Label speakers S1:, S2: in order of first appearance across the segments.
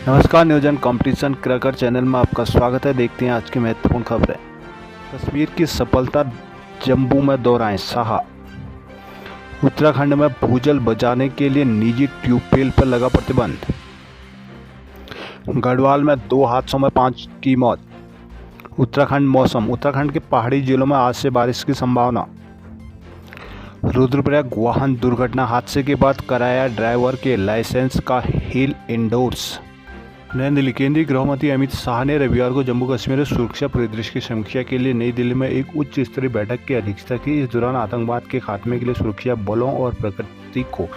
S1: नमस्कार, नियोजन competition cracker channel में आपका स्वागत है। देखते हैं आज की महत्वपूर्ण खबरें। कश्मीर की सफलता, जम्मू में दोहराएं शाह। उत्तराखंड में भूजल बचाने के लिए निजी ट्यूबवेल पर लगा प्रतिबंध। गढ़वाल में 2 हादसों में 5 की मौत। उत्तराखंड मौसम, उत्तराखंड के पहाड़ी जिलों में आज से बारिश की संभावना। रुद्रप्रयाग वाहन दुर्घटना हादसे के बाद कराया ड्राइवर के लाइसेंस का हिल इंडोर्स। नई दिल्ली, केंद्रीय गृह मंत्री अमित शाह ने रविवार को जम्मू कश्मीर में सुरक्षा परिदृश्य की समीक्षा के लिए नई दिल्ली में एक उच्च स्तरीय बैठक की अध्यक्षता की। इस दौरान आतंकवाद के खात्मे के लिए सुरक्षा बलों और प्रकृति को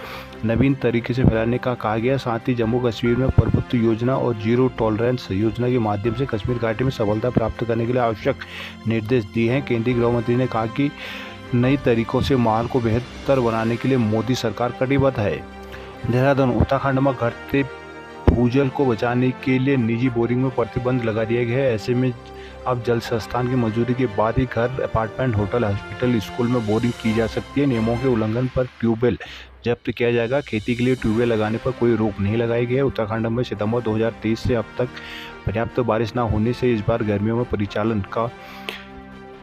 S1: नवीन तरीके से फैलाने का कहा गया। साथ ही जम्मू कश्मीर में प्रभुत्व योजना और जीरो टॉलरेंस योजना के माध्यम से कश्मीर घाटी में सफलता प्राप्त करने के लिए आवश्यक निर्देश दिए हैं। केंद्रीय गृह मंत्री ने कहा कि नई तरीकों से माहौल को बेहतर बनाने के लिए मोदी सरकार कटिबद्ध है। देहरादून, उत्तराखंड में घटते भूजल को बचाने के लिए निजी बोरिंग में प्रतिबंध लगा दिया गया है। ऐसे में अब जल संस्थान की मंजूरी के बाद ही घर, अपार्टमेंट, होटल, हॉस्पिटल, स्कूल में बोरिंग की जा सकती है। नियमों के उल्लंघन पर ट्यूबवेल जब्त किया जाएगा। खेती के लिए ट्यूबवेल लगाने पर कोई रोक नहीं लगाई गई है। उत्तराखंड में सितंबर 2023 से अब तक पर्याप्त बारिश न होने से इस बार गर्मियों में परिचालन का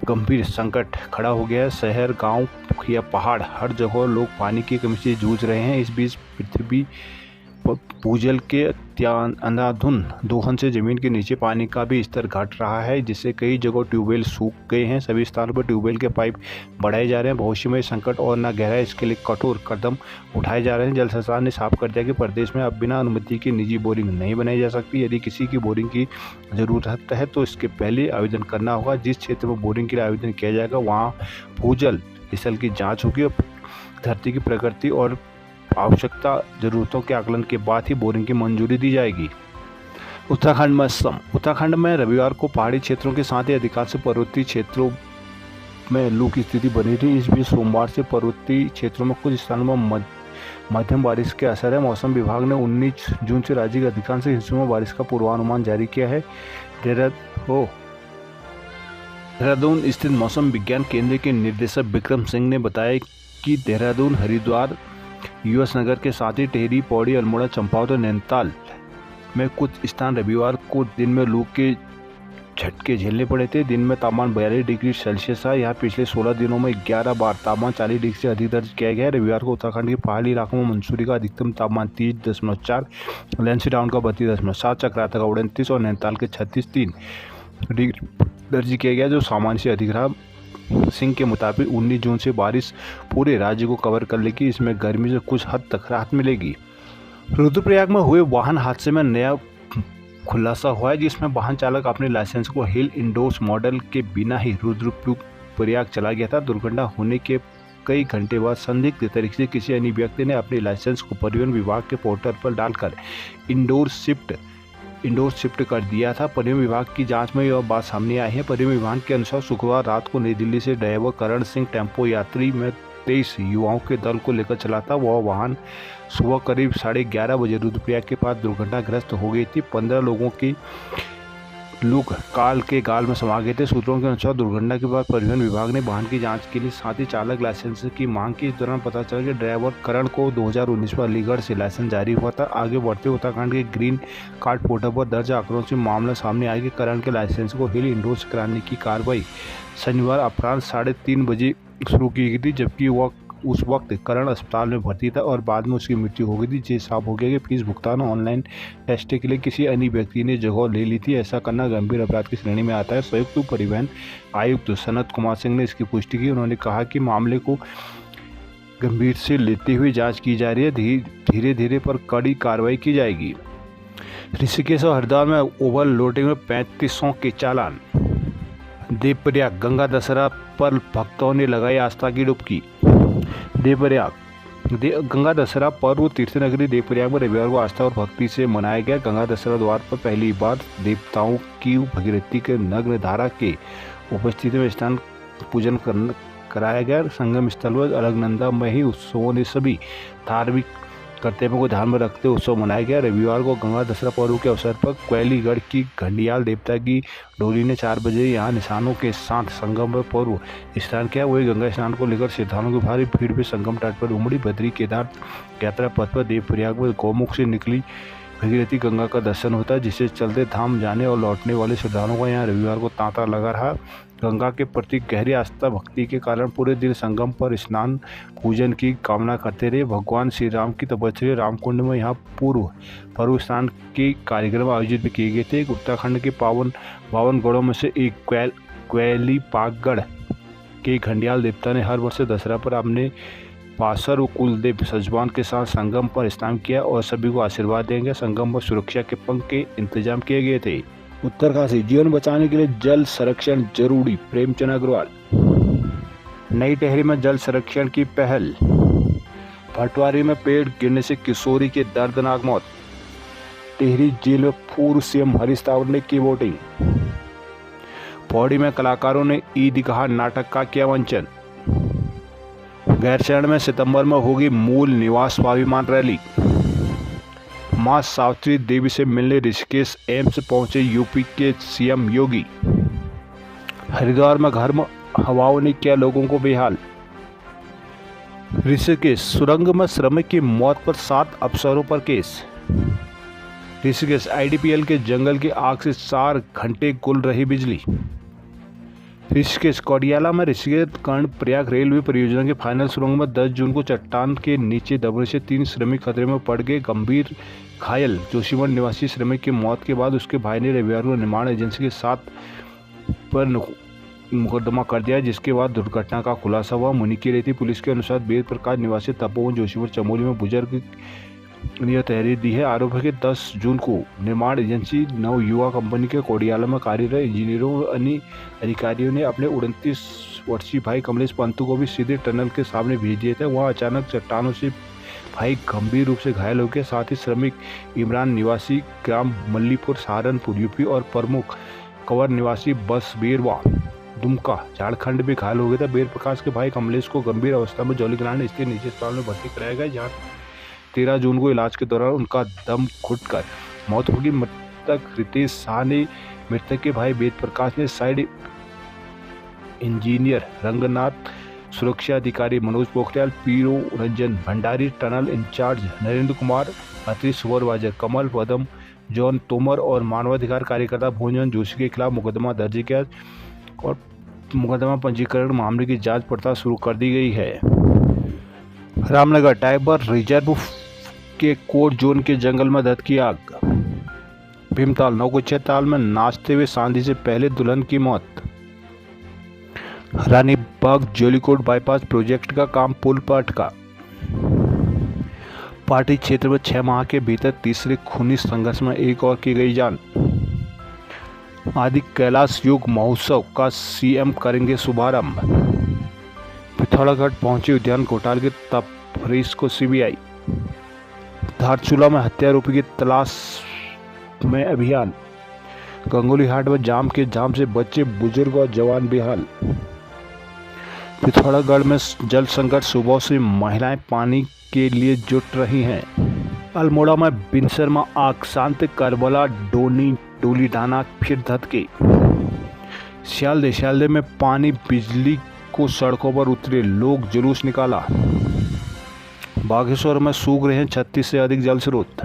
S1: गंभीर संकट खड़ा हो गया है। शहर, गांव या पहाड़, हर जगह लोग पानी की कमी से जूझ रहे हैं। इस बीच पृथ्वी भूजल के अंधाधुंध दोहन से जमीन के नीचे पानी का भी स्तर घट रहा है, जिससे कई जगह ट्यूबवेल सूख गए हैं। सभी स्थानों पर ट्यूबवेल के पाइप बढ़ाए जा रहे हैं। भविष्य में संकट और न गहरा, इसके लिए कठोर कदम उठाए जा रहे हैं। जल संस्थान ने साफ कर दिया कि प्रदेश में अब बिना अनुमति के निजी बोरिंग नहीं बनाई जा सकती। यदि किसी की बोरिंग की जरूरत है तो इसके पहले आवेदन करना होगा। जिस क्षेत्र में बोरिंग के लिए आवेदन किया जाएगा वहाँ भूजल स्थल की जाँच होगी और धरती की प्रकृति और आवश्यकता जरूरतों के आकलन के बाद ही बोरिंग की मंजूरी दी जाएगी। उत्तराखंड मौसम, उत्तराखंड में रविवार को पहाड़ी क्षेत्रों के साथ ही अधिकांश पर्वतीय क्षेत्रों में लू की स्थिति बनी रही। इस बीच सोमवार से पर्वतीय क्षेत्रों में कुछ स्थानों में मध्यम बारिश के असर है। मौसम विभाग ने 19 जून से राज्य के अधिकांश हिस्सों में बारिश का पूर्वानुमान जारी किया है। देहरादून स्थित मौसम विज्ञान केंद्र के निदेशक विक्रम सिंह ने बताया कि देहरादून, हरिद्वार, यूएस नगर के साथ ही टिहरी, पौड़ी, अल्मोड़ा, चंपावत और नैनीताल में कुछ स्थान रविवार को दिन में लू के झटके झेलने पड़े थे। दिन में तापमान 42 डिग्री सेल्सियस था। यहाँ पिछले 16 दिनों में 11 बार तापमान 40 डिग्री से अधिक दर्ज किया गया है। रविवार को उत्तराखंड के पहाड़ी इलाकों में मंसूरी का अधिकतम तापमान 30.4, लैंसडाउन का 32.7, चक्राता का 29 और नैनीताल के 36.3 डिग्री दर्ज किया गया, जो सामान्य से अधिक रहा। सिंह के मुताबिक 19 जून से बारिश पूरे राज्य को कवर कर लेगी। इसमें गर्मी से कुछ हद तक राहत मिलेगी। रुद्रप्रयाग में हुए वाहन हादसे में नया खुलासा हुआ है, जिसमें वाहन चालक अपने लाइसेंस को हिल इंडोर्स मॉडल के बिना ही रुद्रप्रयाग चला गया था। दुर्घटना होने के कई घंटे बाद संदिग्ध तरीके से किसी अन्य व्यक्ति ने अपने लाइसेंस को परिवहन विभाग के पोर्टल पर डालकर इंडोर शिफ्ट कर दिया था। परिवहन विभाग की जांच में यह बात सामने आई है। परिवहन विभाग के अनुसार शुक्रवार रात को नई दिल्ली से ड्राइवर करण सिंह टेम्पो यात्री में 23 युवाओं के दल को लेकर चला था। वह वाहन सुबह करीब 11:30 बजे रुद्रप्रयाग के पास दुर्घटनाग्रस्त हो गई थी। 15 लोग काल के गाल में समा गए थे। सूत्रों के अनुसार दुर्घटना के बाद परिवहन विभाग ने वाहन की जांच के लिए साथ ही चालक लाइसेंस की मांग की। इस दौरान पता चला कि ड्राइवर करण को 2019 में अलीगढ़ से लाइसेंस जारी हुआ था। आगे बढ़ते उत्तराखंड के ग्रीन कार्ड पोर्टल पर दर्ज आंकड़ों से मामला सामने आया कि करण के लाइसेंस को हिल इंडोर्स कराने की कार्रवाई शनिवार अपराह्न 3:30 बजे शुरू की गई थी, जबकि वह उस वक्त करण अस्पताल में भर्ती था और बाद में उसकी मृत्यु हो गई थी। जिससे साफ हो गया कि फीस भुगतान ऑनलाइन टेस्ट के लिए किसी अन्य व्यक्ति ने जगह ले ली थी। ऐसा करना गंभीर अपराध की श्रेणी में आता है। संयुक्त परिवहन आयुक्त सनत कुमार सिंह ने इसकी पुष्टि की। उन्होंने कहा कि मामले को गंभीर से लेते हुए जांच की जा रही है। धीरे धीरे पर कड़ी कार्रवाई की जाएगी। ऋषिकेश और हरिद्वार में ओवरलोडिंग में 3500 के चालान। देवप्रयाग, गंगा दशहरा पर भक्तों ने लगाई आस्था की डुबकी। देवप्रयाग गंगा दशहरा पर्व तीर्थनगरी देवप्रयाग में रविवार को आस्था और भक्ति से मनाया गया। गंगा दशहरा द्वार पर पहली बार देवताओं की भगीरथी के नग्न धारा के उपस्थिति में स्नान पूजन कराया गया। संगम स्थल पर अलकनंदा में ही उत्सवों ने सभी धार्मिक कर्तव्यों को ध्यान में रखते उत्सव मनाया गया। रविवार को गंगा दशहरा पर्व के अवसर पर कोयलीगढ़ की घंडियाल देवता की डोली ने 4 बजे यहाँ निशानों के साथ संगम में पर्व स्नान किया। वही गंगा स्नान को लेकर श्रद्धालुओं की भारी भीड़ भी संगम तट पर उमड़ी। बद्री केदार यात्रा पथ पर देवप्रयाग में गौमुख से निकली भगीरथी गंगा का दर्शन होता है, जिससे चलते धाम जाने और लौटने वाले श्रद्धालुओं का यहाँ रविवार को तांता लगा रहा। गंगा के प्रति गहरी आस्था भक्ति के कारण पूरे दिन संगम पर स्नान पूजन की कामना करते रहे। भगवान श्री राम की तपस्या रामकुंड में यहाँ पर्व स्नान के कार्यक्रम आयोजित भी किए गए थे। उत्तराखंड के बावन गढ़ों में से एक क्वैलीपाकगढ़ के घंडियाल देवता ने हर वर्ष दशहरा पर अपने पासर और कुलदेव सजवान के साथ संगम पर स्नान किया और सभी को आशीर्वाद देंगे। संगम पर सुरक्षा के पंख के इंतजाम किए गए थे। उत्तरकाशी, जीवन बचाने के लिए जल संरक्षण जरूरी, प्रेमचंद अग्रवाल। नई टिहरी में जल संरक्षण की पहल। भटवारी में पेड़ गिरने से किशोरी की दर्दनाक मौत। टिहरी जेल में पूर्व सीएम हरीश रावत ने की वोटिंग। पौड़ी में कलाकारों ने ईदगाह नाटक का किया मंचन। गैरसैंण में सितंबर में होगी मूल निवास स्वाभिमान रैली। मां सावित्री देवी से मिलने ऋषिकेश एम्स पहुंचे यूपी के सीएम योगी। हरिद्वार में घर में हवाओं ने किया लोगों को बेहाल। ऋषिकेश, सुरंग में श्रमिक की मौत पर 7 अफसरों पर केस। ऋषिकेश, आईडीपीएल के जंगल की आग से 4 घंटे गुल रही बिजली। ऋषिकेश, कोडियाला में ऋषिकेश कर्णप्रयाग रेलवे परियोजना के फाइनल सुरंग में 10 जून को चट्टान के नीचे दबने से 3 श्रमिक खतरे में पड़ गए, गंभीर घायल। जोशीमठ निवासी श्रमिक की मौत के बाद उसके भाई ने रविवार को निर्माण एजेंसी के साथ पर मुकदमा कर दिया, जिसके बाद दुर्घटना का खुलासा हुआ। मुनिकीरेती पुलिस के अनुसार वेद प्रकाश निवासी तपोवन जोशीमठ चमोली में बुजुर्ग ने तहरीर दी है। आरोप है कि 10 जून को निर्माण एजेंसी नव युवा कंपनी के कोडियाला में कार्यरत इंजीनियरों और अन्य अधिकारियों ने अपने 29 वर्षीय भाई कमलेश पंतु को भी सीधे टनल के सामने भेज दिए थे। वहां अचानक चट्टानों से भाई गंभीर रूप से घायल हो गए। साथ ही श्रमिक इमरान निवासी ग्राम मल्लीपुर सहारनपुर यूपी और प्रमुख कंवर निवासी बसबेरवा दुमका झारखंड भी घायल हो गया था। वेद प्रकाश के भाई कमलेश को गंभीर अवस्था में जौलीग्रांट स्थित निजी अस्पताल में भर्ती कराया गया, जहाँ 13 जून को इलाज के दौरान उनका दम घुटकर मौत होगी। मृतक रितेश शाह ने मृतक के भाई वेद प्रकाश ने साइड इंजीनियर रंगनाथ, सुरक्षा अधिकारी मनोज पोखरियाल, पीरो रंजन भंडारी, टनल इंचार्ज नरेंद्र कुमार, अतिरिक्त सुपरवाइजर कमल पदम, जॉन तोमर और मानवाधिकार कार्यकर्ता भोजन जोशी के खिलाफ मुकदमा दर्ज किया और मुकदमा पंजीकरण मामले की जांच पड़ताल शुरू कर दी गई है। रामनगर, टाइगर रिजर्व के कोट जोन के जंगल में धध की आग। भीमताल, नौकुचिया ताल में नाचते हुए सांधी से पहले दुल्हन की मौत। रानीबाग जोलीकोट बाईपास प्रोजेक्ट का काम पुल पर अटका। पार्टी क्षेत्र में 6 माह के भीतर तीसरे खूनी संघर्ष में एक और की गई जान। आदि कैलाश योग महोत्सव का सीएम करेंगे शुभारंभ। पिथौरागढ़ पहुंचे उद्यान घोटाले के तफरीश को सीबीआई। धारचूला में हत्यारोपी की तलाश में अभियान। गंगोलीहाट में जाम से बच्चे, बुजुर्ग और जवान बेहाल। पिथौरागढ़ में जल संकट, सुबह से महिलाएं पानी के लिए जुट रही हैं। अल्मोड़ा में बिनसर में आग, शांत करबला डोली डाना फिर धधके। सियालदे में पानी बिजली को सड़कों पर उतरे लोग, जुलूस निकाला। बागेश्वर में सूख रहे हैं 36 से अधिक जल स्रोत।